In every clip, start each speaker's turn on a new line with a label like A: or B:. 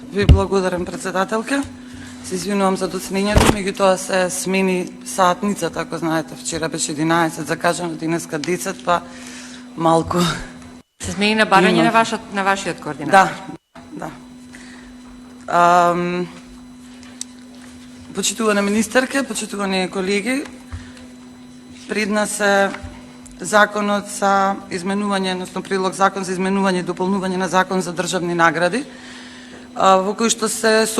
A: Ви благодарам, председателка. Се извинувам за доцнењето, меѓутоа се смени саатницата, ако знаете. Вчера беше 11, закажано денеска 10, па малку.
B: Се смени на барање на вашиот координатор.
A: Да. Почитувана министерка, почитувани колеги, пред нас е законот за изменување, односно прилог закон за изменување и дополнување на закон за државни награди, со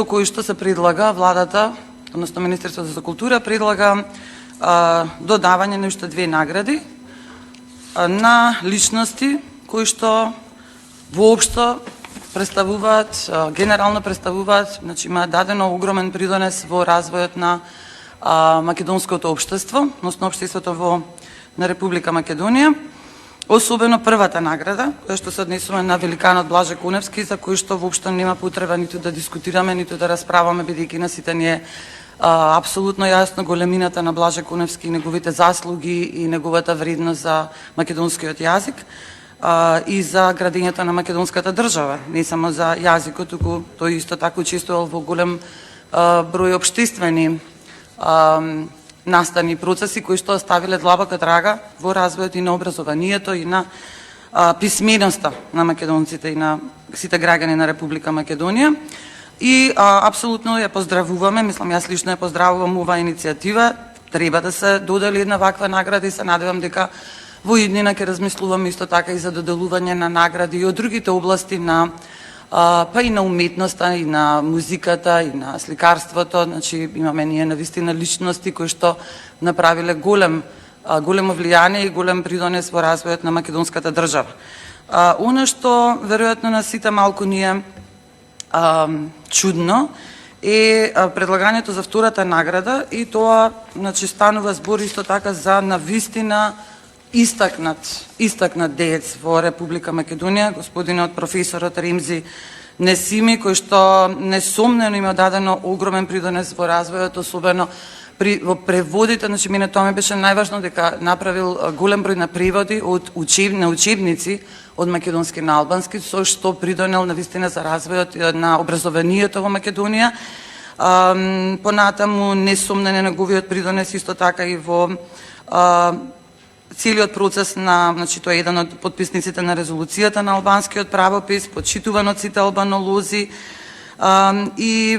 A: кој што се предлага владата, односно Министерството за култура предлага додавање на уште две награди на личности кои што воопшто представуваат, генерално представуваат, значи има дадено огромен придонес во развојот на македонското општество, односно општеството на Република Македонија. Особено првата награда, која што се однесува на великанот Блаже Куневски, за кој што воопшто нема потреба ниту да дискутираме, ниту да расправаме, бидејќи на сите ни е апсолутно јасно големината на Блаже Куневски, неговите заслуги и неговата вредност за македонскиот јазик и за градењето на македонската држава. Не само за јазикот, туку тој исто така учествувал во голем број општествени настани процеси кои што оставиле длабока трага во развојот и на образованието и на писменоста на македонците и на сите граѓани на Република Македонија. И апсолутно ја поздравуваме, мислам јас лично ја поздравувам оваа иницијатива. Треба да се додели една ваква награда и се надевам дека во иднина ќе размислуваме исто така и за доделување на награди и од другите области на па и на уметноста, и на музиката, и на сликарството. Значи, имаме ние навистина личности кои што направиле големо влијание и голем придонес во развојот на македонската држава. Оно што веројатно на сите малку ни е чудно е предлагањето за втората награда, и тоа, значи, станува збор исто така за навистина истакнат деец во Република Македонија, господинот професорот Ремзи Несими, кој што несомнено има дадено огромен придонес во развојот, особено во преводите. Значи, мене тоа ми беше најважно, дека направил голем број на преводи на учебници од македонски на албански, со што придонел навистина за развојот на образованието во Македонија. Понатаму несомнено неговиот придонес исто така и во целиот процес на, значи, тој е еден од подписниците на резолуцијата на албанскиот правопис, почитуван од сите албанолози, и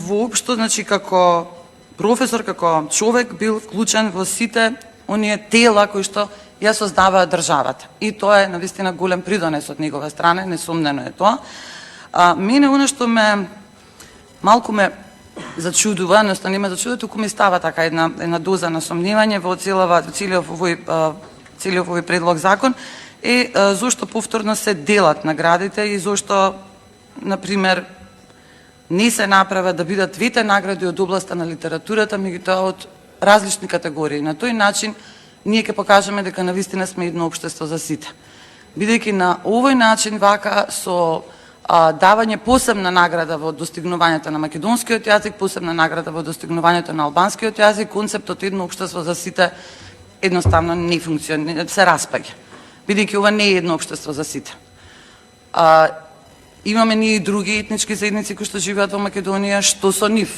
A: воопшто, значи, како професор, како човек бил вклучен во сите оние тела кои што ја создаваат државата. И тоа е навистина голем придонес од негова страна, несомнено е тоа. Мене оно што малку ме зачудува, односно не ме зачудува, туку ми става така една доза на сомневање во целиот овој предлог закон, е зошто повторно се делат наградите и зошто, например, не се направа да бидат двете награди од областа на литературата, меѓутоа од различни категории. На тој начин ние ќе покажеме дека навистина сме едно општество за сите. Бидејќи на овој начин, вака, со давање посебна награда во достигнувањето на македонскиот јазик, посебна награда во достигнувањето на албанскиот јазик, концептот едно општество за сите едноставно не функционира, се распаѓа. Бидејќи ова не е едно општество за сите. Имаме ние и други етнички заедници кои што живеат во Македонија, што со нив.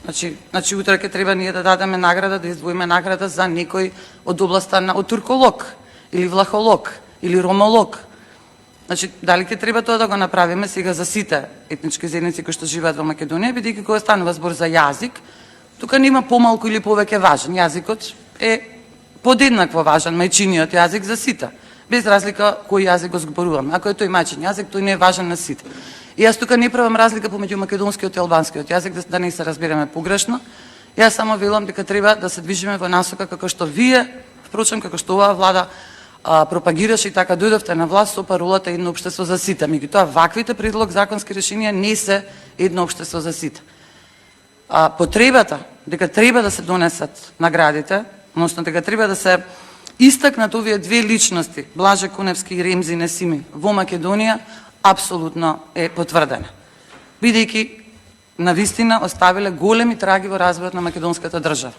A: Значи утре ќе треба ние да дадеме награда, да издвоиме награда за некој од областа од турколог, или влахолог, или ромолог. Значи, дали ќе треба тоа да го направиме сега за сите етнички заедници кои што живеат во Македонија, бидејќи кога станува збор за јазик, тука нема помалку или повеќе важен. Јазикот е подеднакво важен, мајчиниот јазик за сите, без разлика кој јазик го зборуваме. Ако е тој мајчин јазик, тој не е важен на сите. И јас тука не правам разлика помеѓу македонскиот и албанскиот јазик, да не се разбереме погрешно. Јас само велам дека треба да се движиме во насока како што вие, впрочем, како што оваа влада пропагираше и така дојдовте на власт со паролата едно општество за сите. Меѓутоа, ваквите предлог законски решенија не се едно општество за сите. Потребата дека треба да се донесат наградите, односно дека треба да се истакнат овие две личности, Блаже Куневски и Ремзи Несими, во Македонија, апсолутно е потврдена. Бидејќи навистина оставиле големи траги во развојот на македонската држава.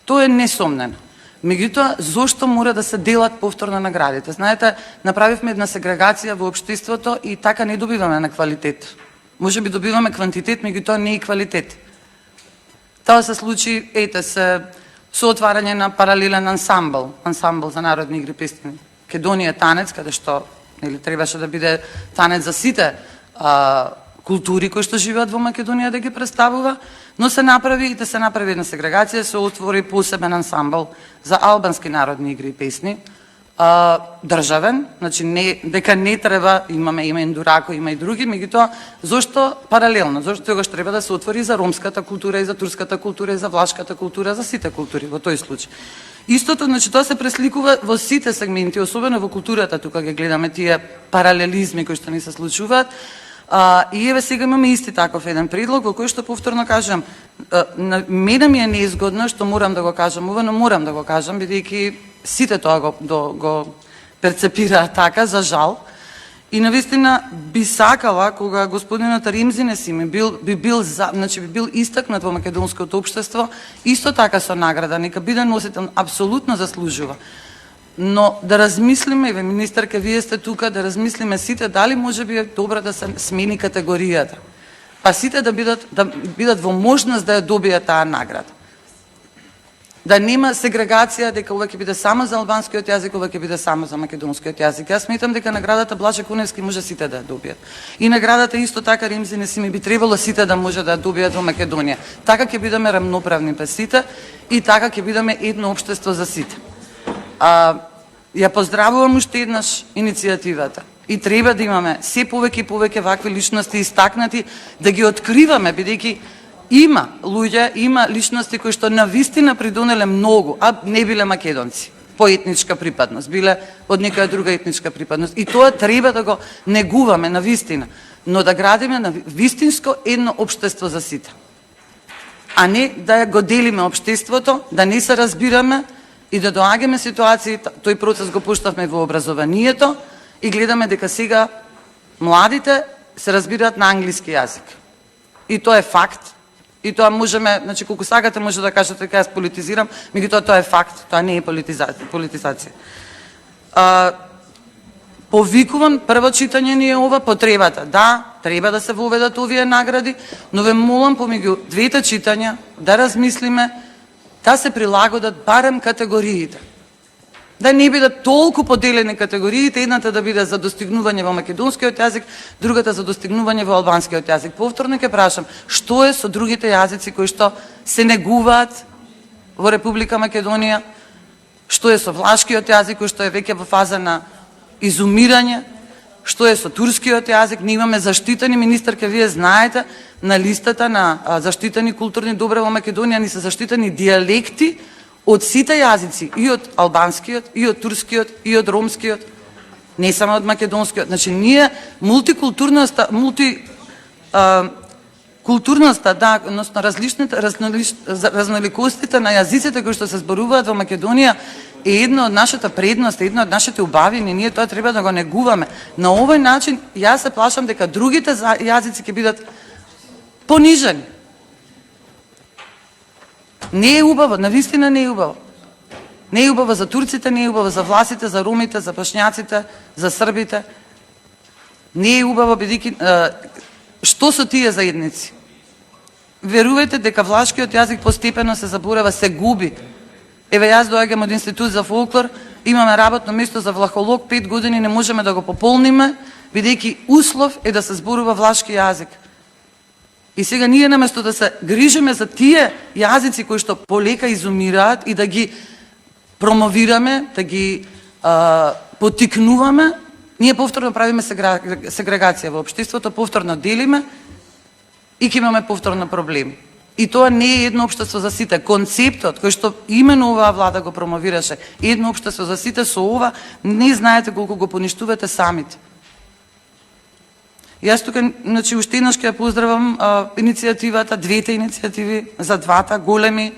A: Тоа е несомнено. Меѓутоа, зошто мора да се делат повторно наградите? Знаете, направивме една сегрегација во општеството и така не добиваме на квалитет. Може би добиваме квантитет, меѓутоа не и квалитет. Тоа се случи, ете се, со отварање на паралелен ансамбл за народни игри песни. Македонија танец, каде што требаше да биде танец за сите култури кои што живеат во Македонија да ги представува, но се направи една сегрегација, се отвори посебен ансамбл за албански народни игри и песни, државен, значи дека не треба, има Ендурако, има и други, меѓутоа зошто паралелно, зошто тогаш треба да се отвори за ромската култура и за турската култура и за влашката култура, за сите култури во тој случај. Истото, значи тоа се пресликува во сите сегменти, особено во културата, тука ги гледаме тие паралелизми кои што ни се случуваат. И еве сега имаме исти таков еден предлог во кој што повторно кажам, мене ми е неизгодно што морам да го кажам ова, но морам да го кажам бидејќи сите тоа го перцепираат така, за жал. И навистина би сакала кога господинот Римзи Несими би бил истакнат во македонското општество, исто така со награда, нека биде носител, апсолутно заслужува. Но да размислиме, еве министерка, вие сте тука, да размислиме сите дали може би е добро да се смени категоријата. Па сите да бидат во можност да ја добијат таа награда. Да нема сегрегација дека ова ќе биде само за албанскиот јазик, ова ќе биде само за македонскиот јазик. Јас сметам дека наградата Блаже Куневски може сите да ја добијат. И наградата исто така Римзи Несими би требало сите да може да ја добијат во Македонија. Така ќе бидеме рамноправни без сите и така ќе бидеме едно општество за сите. Ја поздравувам уште еднаш иницијативата и треба да имаме се повеќе и повеќе вакви личности истакнати, да ги откриваме, бидејќи има луѓе, има личности кои што навистина придонеле многу, а не биле македонци по етничка припадност, биле од некоја друга етничка припадност. И тоа треба да го негуваме навистина, но да градиме на вистинско едно општество за сите. А не да го делиме општеството, да не се разбираме и да доаѓаме ситуации, тој процес го пуштавме во образованието и гледаме дека сега младите се разбираат на англиски јазик. И тоа е факт. И тоа можеме, значи колку сакате може да кажете дека јас политизирам, меѓутоа тоа е факт, тоа не е политизација. Повикувам прво читање ни е ова, потребата. Да, треба да се воведат овие награди, но ве молам помеѓу двете читања да размислиме да се прилагодат барем категориите. Да не бидат толку поделени категориите, едната да биде за достигнување во македонскиот јазик, другата за достигнување во албанскиот јазик. Повторно ќе прашам, што е со другите јазици кои што се негуваат во Република Македонија? Што е со влашкиот јазик кој што е веќе во фаза на изумирање? Што е со турскиот јазик? Ние имаме заштитени, министерка, вие знаете, на листата на заштитени културни добра во Македонија ни се заштитени дијалекти од сите јазици, и од албанскиот, и од турскиот, и од ромскиот, не само од македонскиот. Значи, ние мултикултурноста, да, односно разноликостите на јазиците кои што се зборуваат во Македонија е една од нашата предност, една од нашите убавини, ние тоа треба да го негуваме. На овој начин, јас се плашам дека другите јазици ќе бидат понижени. Не е убаво, навистина не е убаво. Не е убаво за турците, не е убаво за власите, за ромите, за бошњаците, за србите. Не е убаво бидејќи што со тие заедници? Верувајте дека влашкиот јазик постепено се заборава, се губи. Еве јас доаѓам од Институт за фолклор, имаме работно место за влахолог, 5 години не можеме да го пополниме, бидејќи услов е да се зборува влашки јазик. И сега ние наместо да се грижиме за тие јазици кои што полека изумираат и да ги промовираме, да ги поттикнуваме, ние повторно правиме сегрегација во општеството, повторно делиме и ќе имаме повторно проблеми. И тоа не е едно општество за сите. Концептот кој што именно оваа влада го промовираше, едно општество за сите, со ова не знаете колку го поништувате самите. Јас тука, значи, уште еднаш ќе ја поздравам иницијативата, двете иницијативи, за двата големи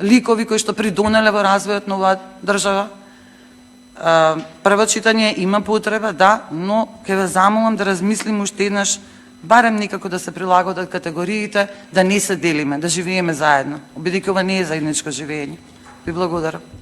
A: ликови кои што придонеле во развојот на оваа држава. Прво читање има потреба, да, но ќе ве замолам да размислиме уште еднаш, барем некако да се прилагодат категориите, да не се делиме, да живееме заедно, бидејќи ова не е заедничко живење. Ви благодарам.